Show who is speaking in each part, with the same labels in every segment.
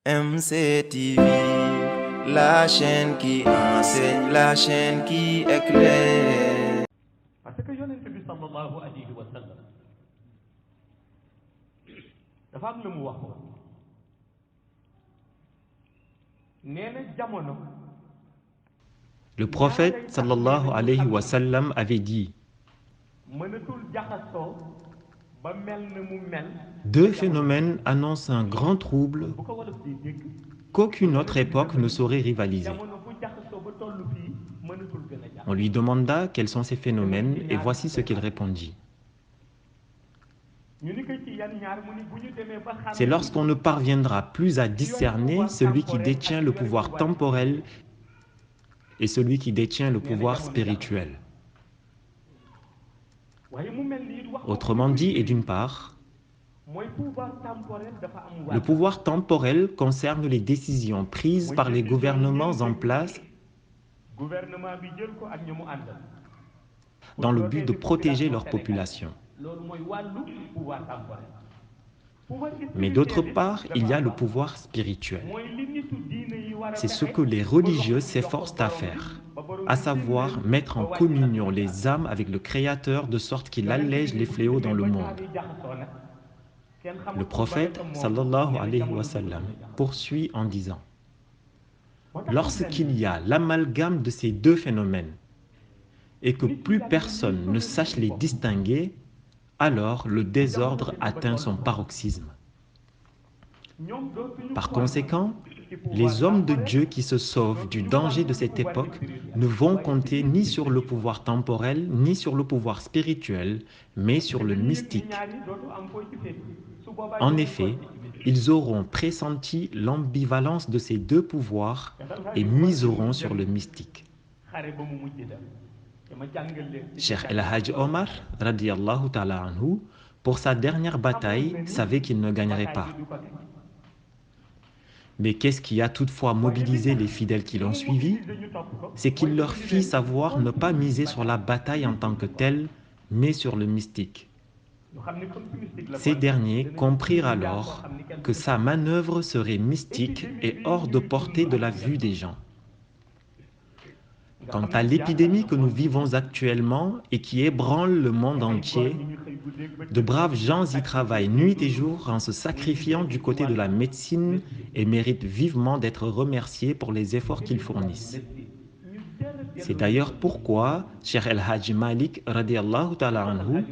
Speaker 1: MCTV, la chaîne qui enseigne, la chaîne qui éclaire.
Speaker 2: parce que yonent bi sallallahu alayhi wa sallam dafa am lu mu wax ko nee na jamono.
Speaker 3: Le prophète sallallahu alayhi wa sallam avait dit:
Speaker 2: mënatul jaxasoo ba mel na mu mel.
Speaker 3: deux phénomènes annoncent un grand trouble
Speaker 2: bu ko wolof di dégg
Speaker 3: qu'aucune autre époque ne saurait rivaliser.
Speaker 2: jamono bu jaxasoo ba toll fii mënatul gën a jax.
Speaker 3: On lui demanda quels sont ces phénomènes et voici ce qu'il répondit.
Speaker 2: ñu ni ko ci yan ñaar mu ni bu ñu demee ba xam.
Speaker 3: C'est lorsqu'on ne parviendra plus à discerner celui qui détient le pouvoir temporel et celui qui détient le pouvoir spirituel.
Speaker 2: waaye mu mel ni it wax
Speaker 3: Autrement dit, et d'une part,
Speaker 2: mooy pouvoir temporel dafa am
Speaker 3: le pouvoir temporel concerne les décisions prises par les gouvernements en place
Speaker 2: gouvernement bi jël ko ak ñu mu àndal.
Speaker 3: dans le but de protéger leur population.
Speaker 2: loolu mooy wàllu pouvoir temporel.
Speaker 3: Mais d'autre part, il y a le pouvoir spirituel.
Speaker 2: mooy li nitu diine yi war a
Speaker 3: C'est ce que les religieux s'efforcent à faire, à savoir mettre en communion les âmes avec le Créateur de sorte qu'il allège les fléaux dans le monde. Le prophète, sallallahu alayhi wa sallam, poursuit en disant: lorsqu'il y a l'amalgame de ces deux phénomènes et que plus personne ne sache les distinguer, alors le désordre atteint son paroxysme. Par conséquent, les hommes de Dieu qui se sauvent du danger de cette époque ne vont compter ni sur le pouvoir temporel, ni sur le pouvoir spirituel, mais sur le mystique. En effet, ils auront pressenti l'ambivalence de ces deux pouvoirs et miseront sur le mystique. Cheikh El Hadj Omar, radiyallahu ta'ala anhu, pour sa dernière bataille, savait qu'il ne gagnerait pas. Mais qu'est-ce qui a toutefois mobilisé les fidèles qui l'ont suivi? C'est qu'il leur fit savoir ne pas miser sur la bataille en tant que telle, mais sur le mystique. Ces derniers comprirent alors que sa manœuvre serait mystique et hors de portée de la vue des gens. Quant à l'épidémie que nous vivons actuellement et qui ébranle le monde entier, de braves gens y travaillent nuit et jour en se sacrifiant du côté de la médecine et méritent vivement d'être remerciés pour les efforts qu'ils fournissent. C'est d'ailleurs pourquoi Cheikh El Hadj Malik radiyallahu ta'ala anhu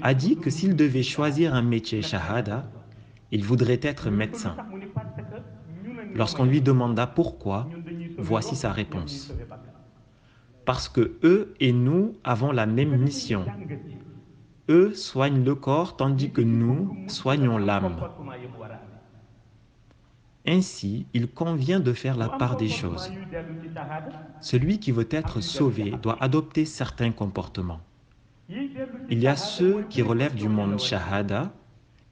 Speaker 3: a dit que s'il devait choisir un métier shahada, il voudrait être médecin. Lorsqu'on lui demanda pourquoi, voici sa réponse: parce que eux et nous avons la même mission. Eux soignent le corps tandis que nous soignons l'âme. Ainsi, il convient de faire la part des choses. Celui qui veut être sauvé doit adopter certains comportements. Il y a ceux qui relèvent du monde shahada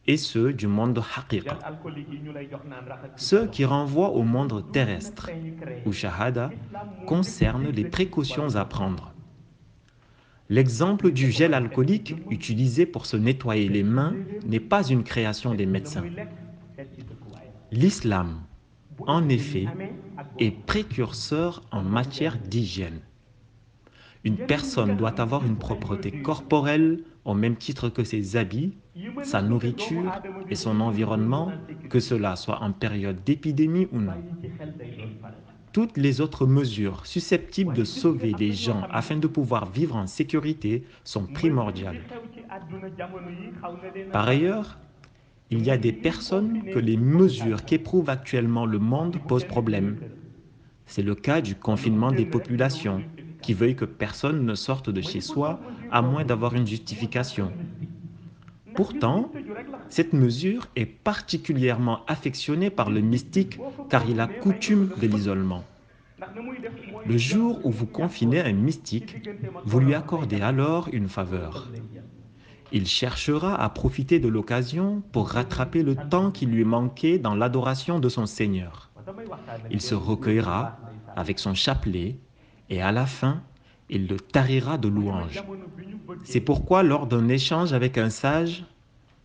Speaker 3: et ceux du monde haqiqa. Ceux qui renvoient au monde terrestre ou shahada concernent les précautions à prendre. L'exemple du gel alcoolique utilisé pour se nettoyer les mains n'est pas une création des médecins. L'islam, en effet, est précurseur en matière d'hygiène. Une personne doit avoir une propreté corporelle au même titre que ses habits, sa nourriture et son environnement, que cela soit en période d'épidémie ou non. Toutes les autres mesures susceptibles de sauver les gens afin de pouvoir vivre en sécurité sont primordiales. Par ailleurs, il y a des personnes que les mesures qu'éprouve actuellement le monde posent problème. C'est le cas du confinement des populations, qui veuille que personne ne sorte de chez soi à moins d'avoir une justification. Pourtant, cette mesure est particulièrement affectionnée par le mystique car il a coutume de l'isolement. Le jour où vous confinez un mystique, vous lui accordez alors une faveur. Il cherchera à profiter de l'occasion pour rattraper le temps qui lui manquait dans l'adoration de son Seigneur. Il se recueillera avec son chapelet et à la fin, il le tarira de louanges. C'est pourquoi lors d'un échange avec un sage,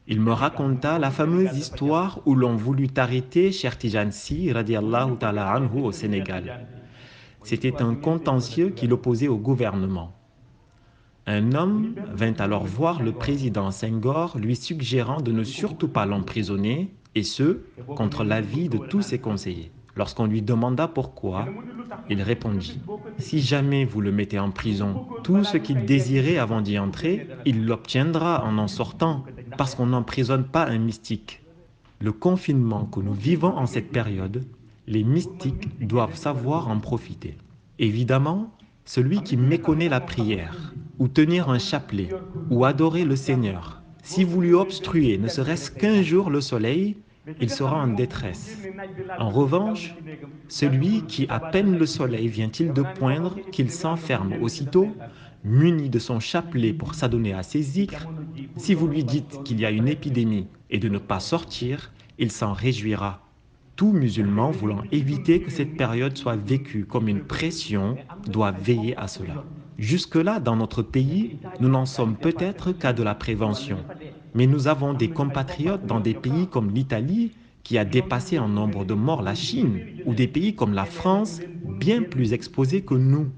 Speaker 3: Il me raconta la fameuse histoire où l'on voulut arrêter Cheikh Tidiane Sy radiallahu ta'ala anhu au Sénégal. C'était un contentieux qui l'opposait au gouvernement. Un homme vint alors voir le président Senghor, lui suggérant de ne surtout pas l'emprisonner, et ce, contre l'avis de tous ses conseillers. Lorsqu'on lui demanda pourquoi, il répondit « Si jamais vous le mettez en prison, tout ce qu'il désirait avant d'y entrer, il l'obtiendra en sortant, parce qu'on n'emprisonne pas un mystique. » Le confinement que nous vivons en cette période, les mystiques doivent savoir en profiter. Évidemment, celui qui méconnaît la prière, ou tenir un chapelet, ou adorer le Seigneur, si vous lui obstruez ne serait-ce qu'un jour le soleil, il sera en détresse. En revanche, celui qui à peine le soleil vient-il de poindre, qu'il s'enferme aussitôt, muni de son chapelet pour s'adonner à ses zikrs, si vous lui dites qu'il y a une épidémie et de ne pas sortir, il s'en réjouira. Tout musulman voulant éviter que cette période soit vécue comme une pression doit veiller à cela. Jusque-là, dans notre pays, nous n'en sommes peut-être qu'à de la prévention. Mais nous avons des compatriotes dans des pays comme l'Italie, qui a dépassé en nombre de morts la Chine, ou des pays comme la France, bien plus exposés que nous.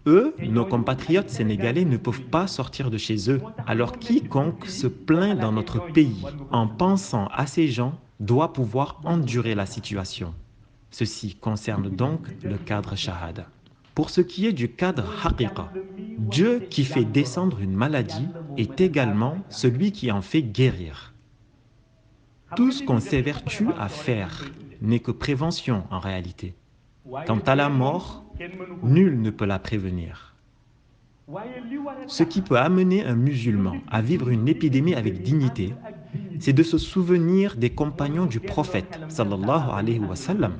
Speaker 3: Eux, nos compatriotes sénégalais, ne peuvent pas sortir de chez eux. Alors quiconque se plaint dans notre pays en pensant à ces gens doit pouvoir endurer la situation. Ceci concerne donc le cadre shahada. Pour ce qui est du cadre haqiqa, Dieu qui fait descendre une maladie est également celui qui en fait guérir. Tout ce qu'on s'évertue à faire n'est que prévention en réalité. Quant à la mort, nul ne peut la prévenir. Ce qui peut amener un musulman à vivre une épidémie avec dignité, c'est de se souvenir des compagnons du prophète, sallallahu alayhi wa sallam.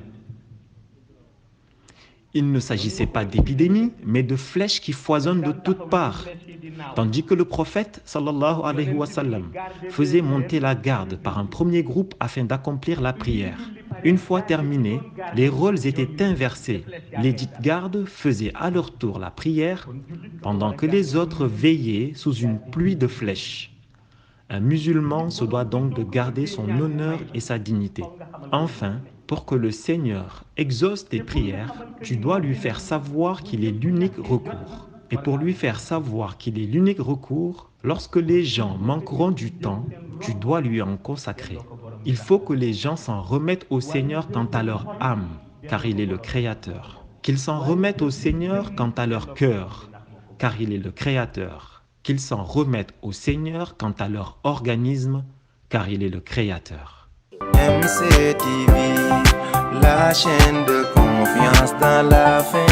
Speaker 3: Il ne s'agissait pas d'épidémie, mais de flèches qui foisonnent de toutes parts. Tandis que le prophète, sallallahu alayhi wa sallam, faisait monter la garde par un premier groupe afin d'accomplir la prière. Une fois terminé, les rôles étaient inversés. Les dites gardes faisaient à leur tour la prière, pendant que les autres veillaient sous une pluie de flèches. Un musulman se doit donc de garder son honneur et sa dignité. Enfin, pour que le Seigneur exauce tes prières, tu dois lui faire savoir qu'il est l'unique recours. Et pour lui faire savoir qu'il est l'unique recours, lorsque les gens manqueront du temps, tu dois lui en consacrer. Il faut que les gens s'en remettent au Seigneur quant à leur âme, car il est le Créateur. Qu'ils s'en remettent au Seigneur quant à leur cœur, car il est le Créateur. Qu'ils s'en remettent au Seigneur quant à leur organisme, car il est le Créateur.
Speaker 1: MCTV, la chaîne de confiance dans la fin.